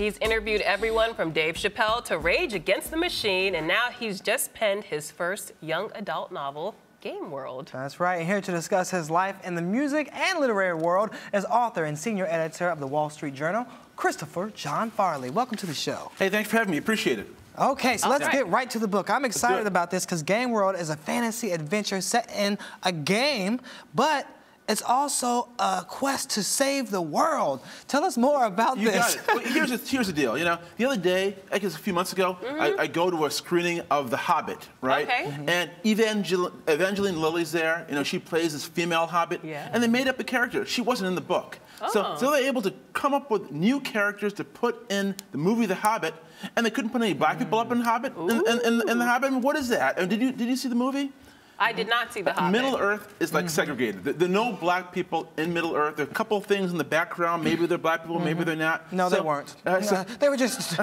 He's interviewed everyone from Dave Chappelle to Rage Against the Machine, and now he's just penned his first young adult novel, Game World. That's right. And here to discuss his life in the music and literary world is author and senior editor of the Wall Street Journal, Christopher John Farley. Welcome to the show. Hey, thanks for having me. Appreciate it. Okay, so let's get right to the book. I'm excited about this because Game World is a fantasy adventure set in a game, but it's also a quest to save the world. Tell us more about this. You got it. Well, here's the deal. You know, the other day, I guess a few months ago, I go to a screening of The Hobbit, right? Okay. And Evangeline Lilly's there. You know, she plays this female Hobbit. Yeah. And they made up a character. She wasn't in the book. So they're able to come up with new characters to put in the movie The Hobbit, and they couldn't put any black people up in Hobbit. In The Hobbit. I mean, what is that? And did you see the movie? I did not see The Hobbit. Middle Earth is like segregated. There are no black people in Middle Earth. There are a couple of things in the background. Maybe they're black people, maybe they're not. No, they weren't. They were just,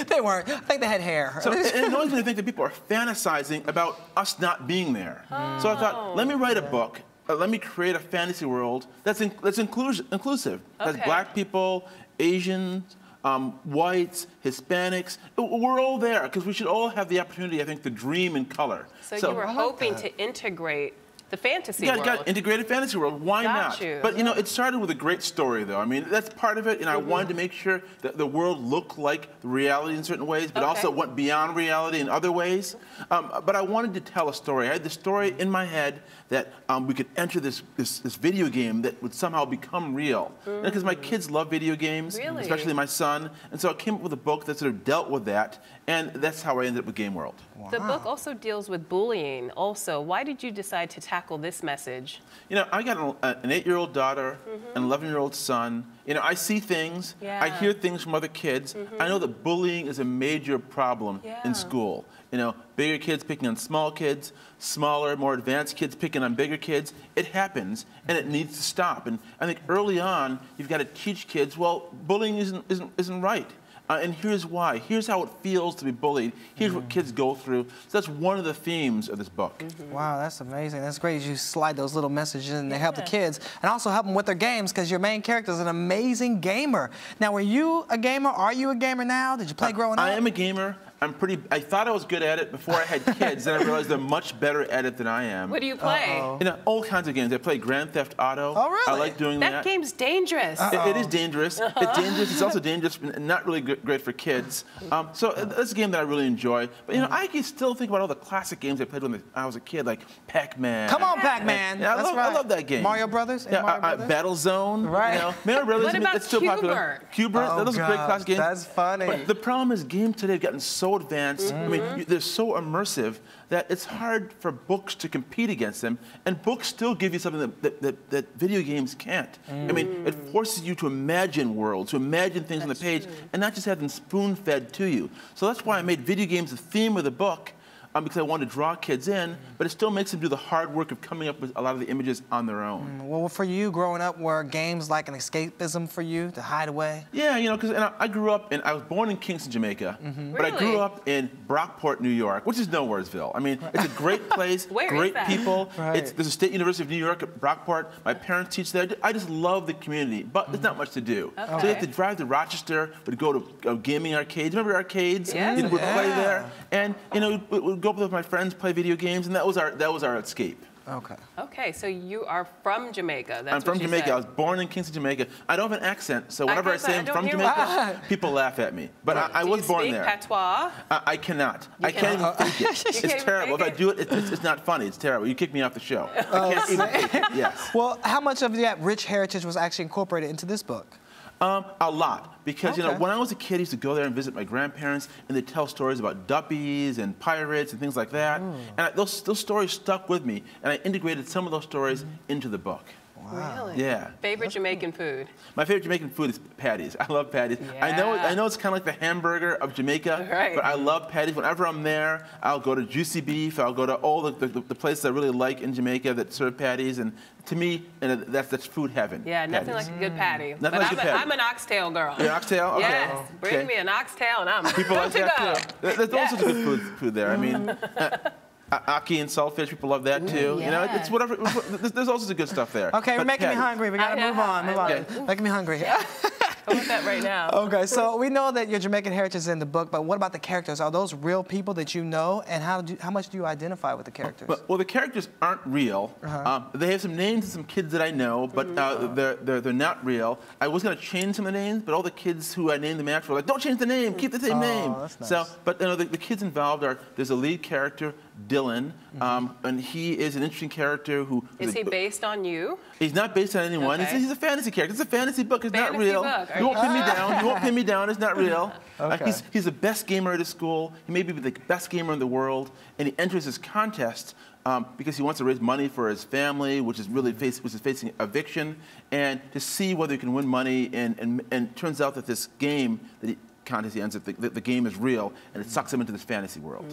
they weren't. I think they had hair. So it annoys me to think that people are fantasizing about us not being there. So I thought, let me write a book. Let me create a fantasy world that's inclusive. Has black people, Asians, whites, Hispanics. We're all there because we should all have the opportunity, I think, to dream in color. So you were hoping to integrate the fantasy world. Got integrated fantasy world. Why not? But, you know, it started with a great story, though. I mean, that's part of it. And I wanted to make sure that the world looked like the reality in certain ways, but also went beyond reality in other ways. But I wanted to tell a story. I had the story in my head that we could enter this video game that would somehow become real. Because my kids love video games, especially my son. And so I came up with a book that sort of dealt with that. And that's how I ended up with Game World. Wow. The book also deals with bullying. Also, why did you decide to tackle this message? You know, I got an 8-year-old daughter, an 11-year-old son. You know, I see things, I hear things from other kids. I know that bullying is a major problem in school. You know, bigger kids picking on small kids, smaller, more advanced kids picking on bigger kids. It happens, and it needs to stop. And I think early on, you've got to teach kids, well, bullying isn't right. And here's why. Here's how it feels to be bullied. Here's what kids go through. So that's one of the themes of this book. Wow, that's amazing. That's great. You slide those little messages in to help the kids and also help them with their games because your main character is an amazing gamer. Now, were you a gamer? Are you a gamer now? Did you play growing up? I am a gamer. I thought I was good at it before I had kids, then I realized they're much better at it than I am. What do you play? You know, all kinds of games. I play Grand Theft Auto. Oh, really? I like doing that. That game's dangerous. It is dangerous. It's dangerous. It's also dangerous and not really great for kids. So that's a game that I really enjoy. But, you know, I can still think about all the classic games I played when I was a kid, like Pac-Man. Come on, Pac-Man. Yeah, I love that game. Mario Brothers? Battle Zone. Right. You know, Mario Brothers. What about it's still popular. Q*bert. Those are great classic games. That's funny. But the problem is games today have gotten so advanced. I mean, they're so immersive that it's hard for books to compete against them, and books still give you something that video games can't. I mean, it forces you to imagine worlds, to imagine things on the page, and not just have them spoon-fed to you. So that's why I made video games the theme of the book, because I wanted to draw kids in, but it still makes them do the hard work of coming up with a lot of the images on their own. Well, for you, growing up, were games like an escapism for you to hide away? Yeah, you know, because I grew up I was born in Kingston, Jamaica, but I grew up in Brockport, New York, which is Nowheresville. I mean, it's a great place, great people. There's a State University of New York at Brockport. My parents teach there. I just love the community, but there's not much to do. So you have to drive to Rochester, we'd go to gaming arcades. Remember arcades? Yes. We'd play there, and you know, we'd go up with my friends, play video games, and that was our escape. Okay. Okay, so you are from Jamaica. That's I'm from Jamaica. I was born in Kingston, Jamaica. I don't have an accent, so whenever I say I'm from Jamaica, people laugh at me. But I was born there. Do you speak patois? I cannot. I can't even think it. It's terrible. If I do it, it's not funny. It's terrible. You kick me off the show. I can't even think it. Yes. Well, how much of that rich heritage was actually incorporated into this book? A lot, because you know, when I was a kid, I used to go there and visit my grandparents, and they'd tell stories about duppies and pirates and things like that. And those stories stuck with me, and I integrated some of those stories into the book. Wow. Really? Yeah. Favorite Jamaican food? My favorite Jamaican food is patties. I love patties. I know it's kind of like the hamburger of Jamaica, but I love patties. Whenever I'm there, I'll go to Juicy Beef. I'll go to all the places I really like in Jamaica that serve patties. And to me, that's food heaven. Yeah, nothing like a good patty. Nothing like a patty. I'm an oxtail girl. You're an oxtail? Okay. Yes. Bring me an oxtail and I'm People good like to go. That too. There's all sorts of good food there. I mean, Aki and saltfish, people love that too. You know, it's whatever. There's all sorts of good stuff there. Okay, you're making me hungry. We gotta move on. Making me hungry. I want that right now. Okay, so we know that your Jamaican heritage is in the book, but what about the characters? Are those real people that you know, and how much do you identify with the characters? Well, the characters aren't real. They have some names of some kids that I know, but they're not real. I was going to change some of the names, but all the kids who I named them after were like, don't change the name, keep the same name. That's nice. So, but you know, the kids involved are, there's a lead character, Dylan, and he is an interesting character who... Is he based on you? He's not based on anyone. Okay. He's a fantasy character. It's a fantasy book. It's not real. Book. You won't pin me down. You won't pin me down. It's not real. Okay. He's the best gamer at his school. He may be the best gamer in the world, and he enters this contest because he wants to raise money for his family, which is facing eviction, and to see whether he can win money. And it turns out that this game contest he ends up, the game is real, and it sucks him into this fantasy world.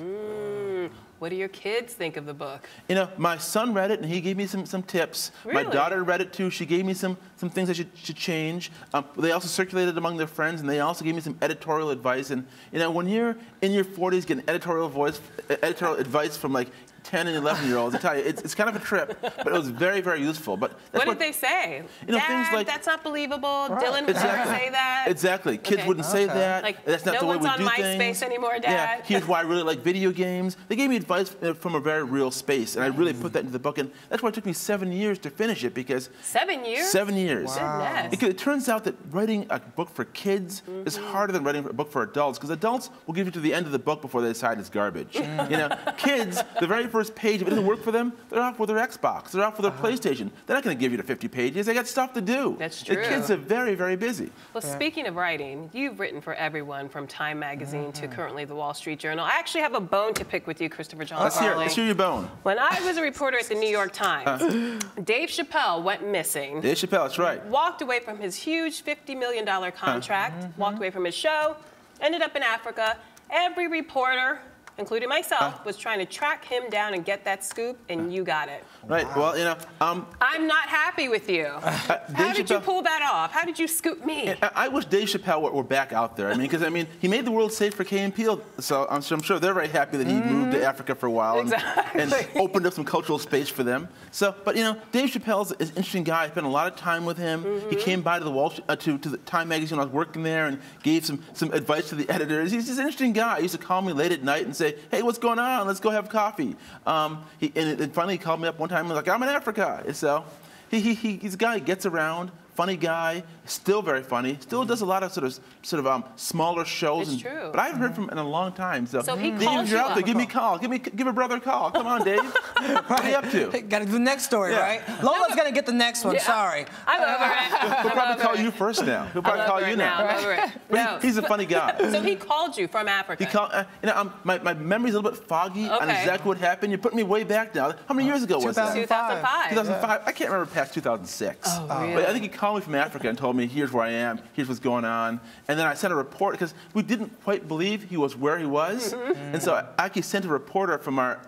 What do your kids think of the book? You know, my son read it, and he gave me some tips. Really? My daughter read it, too. She gave me some things I should change. They also circulated among their friends, and they also gave me some editorial advice. And, you know, when you're in your 40s getting editorial advice from, like, 10 and 11-year-olds, I tell you, it's kind of a trip, but it was very, very useful. But what did they say? You know, Dad, things like, that's not believable. Dylan would never say that. Exactly. Kids wouldn't say that. Like, that's not no the way we one's do on things. MySpace anymore, Dad. Yeah. Here's why I really like video games. They gave me advice from a very real space, and I really put that into the book. And that's why it took me 7 years to finish it, because 7 years? 7 years. Wow. Because it turns out that writing a book for kids is harder than writing a book for adults, because adults will give you to the end of the book before they decide it's garbage. You know, kids, the very first page, if it doesn't work for them, they're off with their Xbox, they're off with their PlayStation. They're not going to give you the 50 pages. They got stuff to do. That's true. The kids are very, very busy. Well, speaking of writing, you've written for everyone from Time Magazine to currently the Wall Street Journal. I actually have a bone to pick with you, Christopher John Farley. Let's hear your bone. When I was a reporter at the New York Times, Dave Chappelle went missing. Dave Chappelle, that's right. Walked away from his huge $50 million contract, walked away from his show, ended up in Africa. Every reporter, including myself, was trying to track him down and get that scoop, and you got it. Right. Well, you know, I'm not happy with you. How did you pull that off? How did you scoop me? I wish Dave Chappelle were back out there. I mean, because he made the world safe for Key and Peele, so I'm sure they're very happy that he moved to Africa for a while and opened up some cultural space for them. So, but you know, Dave Chappelle's an interesting guy. I spent a lot of time with him. He came by to the Time Magazine when I was working there and gave some advice to the editors. He's just an interesting guy. He used to call me late at night and say, "Hey, what's going on? Let's go have coffee." And finally he called me up one time and was like, "I'm in Africa." So he's a guy who gets around, funny guy, still very funny, still does a lot of sort of smaller shows. It's true. But I haven't heard from him in a long time. So he Dave, called if you're you out there, up. give me a call. Give a brother a call. Come on, Dave. What are you up to? Got to do the next story, right? Lola's going to get the next one. Sorry. I'm over it. He'll probably call you first now. He'll probably call you now. I'm over it. No. He's a funny guy. So he called you from Africa. He called. You know, my memory's a little bit foggy on exactly what happened. You're putting me way back now. How many years ago was that? 2005. 2005. I can't remember past 2006. Oh, really? But I think he called me from Africa and told me, "Here's where I am. Here's what's going on." And then I sent a report because we didn't quite believe he was where he was, and so I actually sent a reporter from our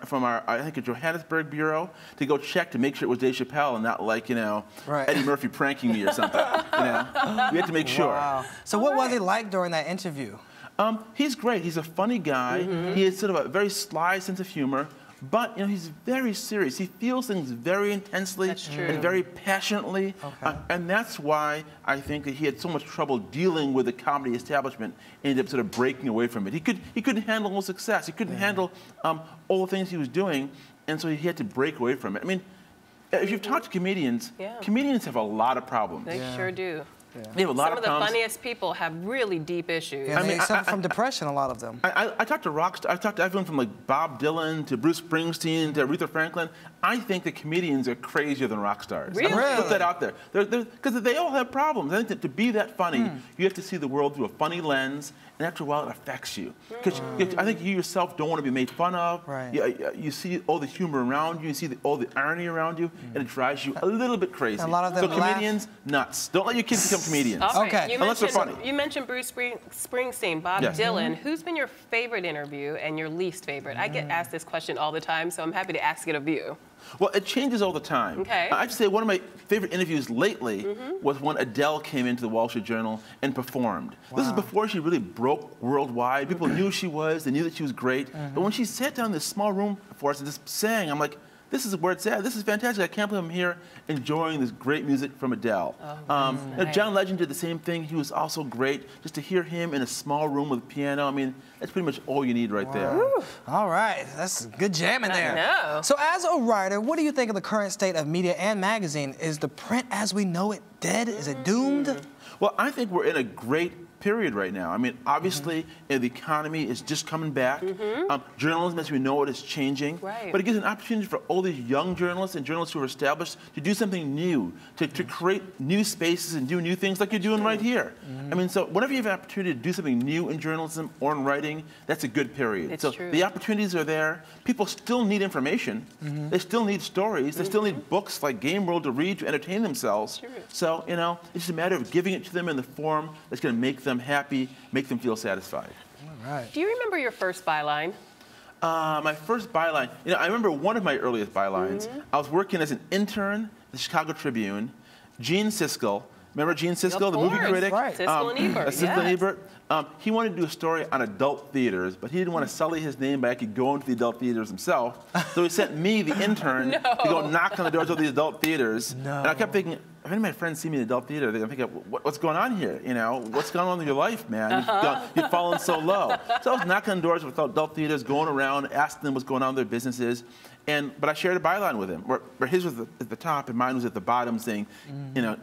I think a Johannesburg bureau to go check to make sure it was Dave Chappelle and not like Eddie Murphy pranking me or something. We had to make sure. Wow. So what was it like during that interview? He's great. He's a funny guy. He has sort of a very sly sense of humor. But he's very serious. He feels things very intensely and very passionately, and that's why I think that he had so much trouble dealing with the comedy establishment. And ended up sort of breaking away from it. He couldn't handle all success. He couldn't handle all the things he was doing, and so he had to break away from it. I mean, if you've talked to comedians, comedians have a lot of problems. They sure do. They have a lot Some of the funniest people have really deep issues. Yeah, they suffer from depression, a lot of them. I talked to rock stars. I talked to everyone from like Bob Dylan to Bruce Springsteen to Aretha Franklin. I think that comedians are crazier than rock stars. Really? Put that out there. Because they all have problems. I think that to be that funny, you have to see the world through a funny lens, and after a while it affects you. Because I think you yourself don't want to be made fun of. Right. You see all the humor around you, you see all the irony around you, and it drives you a little bit crazy. A lot of them comedians, nuts. Don't let your kids become comedians. All right. Okay. Unless they're funny. You mentioned Bruce Springsteen, Bob Dylan. Who's been your favorite interview and your least favorite? I get asked this question all the time, so I'm happy to ask it of you. Well, it changes all the time. Okay. I have to say one of my favorite interviews lately was when Adele came into the Wall Street Journal and performed. Wow. This is before she really broke worldwide. People knew who she was. They knew that she was great. But when she sat down in this small room for us and just sang, I'm like, this is where it's at. This is fantastic. I can't believe I'm here enjoying this great music from Adele. You know, John Legend did the same thing. He was also great. Just to hear him in a small room with a piano, I mean, that's pretty much all you need right there. Woo. All right, that's good jamming there. I know. So as a writer, what do you think of the current state of media and magazine? Is the print as we know it dead? Is it doomed? Well, I think we're in a great period right now. I mean, obviously, the economy is just coming back. Journalism, as we know it, is changing. Right. But it gives an opportunity for all these young journalists and journalists who are established to do something new, to create new spaces and do new things like you're doing right here. I mean, so whenever you have an opportunity to do something new in journalism or in writing, that's a good period. It's so true. the opportunities are there. People still need information. They still need stories. They still need books like Game World to read to entertain themselves. True. So, you know, it's just a matter of giving it to them in the form that's going to make them happy, make them feel satisfied. All right. Do you remember your first byline? My first byline, you know, I remember one of my earliest bylines. I was working as an intern at the Chicago Tribune. Gene Siskel, remember Gene Siskel, the movie critic? Right. Siskel and Ebert, Siskel and yes. Ebert. He wanted to do a story on adult theaters, but he didn't want to sully his name by actually going to the adult theaters himself. So he sent me, the intern, to go knock on the doors of these adult theaters. No. And I kept thinking, if any of my friends see me in the adult theater, they're going to think, what's going on here? You know, what's going on in your life, man? You've fallen so low. So I was knocking on doors with adult theaters, going around, asking them what's going on in their businesses. But I shared a byline with him, where his was at the top and mine was at the bottom, saying, you know,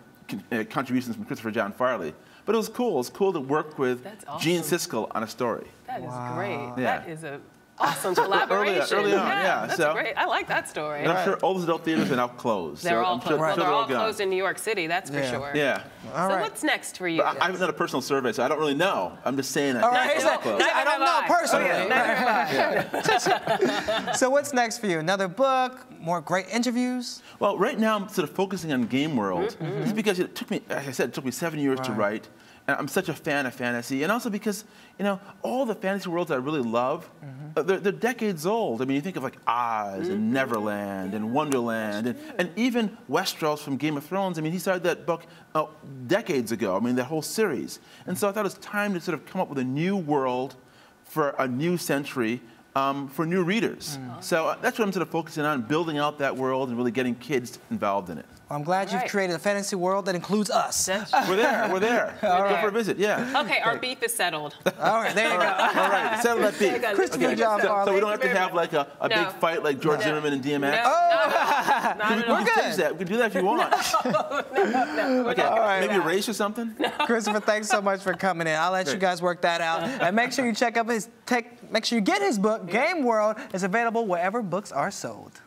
contributions from Christopher John Farley. But it was cool. It was cool to work with Gene Siskel on a story. That is great. Yeah. That is an awesome collaboration. Early on, yeah. That's So, great. I like that story. And I'm sure all those adult theaters are now closed. They're so all I'm closed. sure, Well, sure they're all gone. closed in New York City, that's for sure. Yeah. All So right. what's next for you? I haven't done a personal survey, so I don't really know. I'm just saying that. All right, it's all closed. I don't know personally. Neither have I. So what's next for you? Another book? More great interviews? Well, right now I'm sort of focusing on Game World. Just because it took me, as I said, it took me 7 years to write. And I'm such a fan of fantasy. And also because, you know, all the fantasy worlds I really love, they're decades old. I mean, you think of like Oz and Neverland and Wonderland and even Westeros from Game of Thrones. I mean, he started that book decades ago. I mean, that whole series. And so I thought it was time to sort of come up with a new world for a new century for new readers. So that's what I'm sort of focusing on, building out that world and really getting kids involved in it. Well, I'm glad you've created a fantasy world that includes us. We're there. Go for a visit, yeah. Okay, our beef is settled. All right, there you go. All right, settle that beef. Christopher John Farley. So we don't have to have like a big fight like George Zimmerman and DMX? We're good. We can do that if you want. Okay, maybe a race or something? Christopher, thanks so much for coming in. I'll let you guys work that out. And make sure you check out make sure you get his book, Game World. It's available wherever books are sold.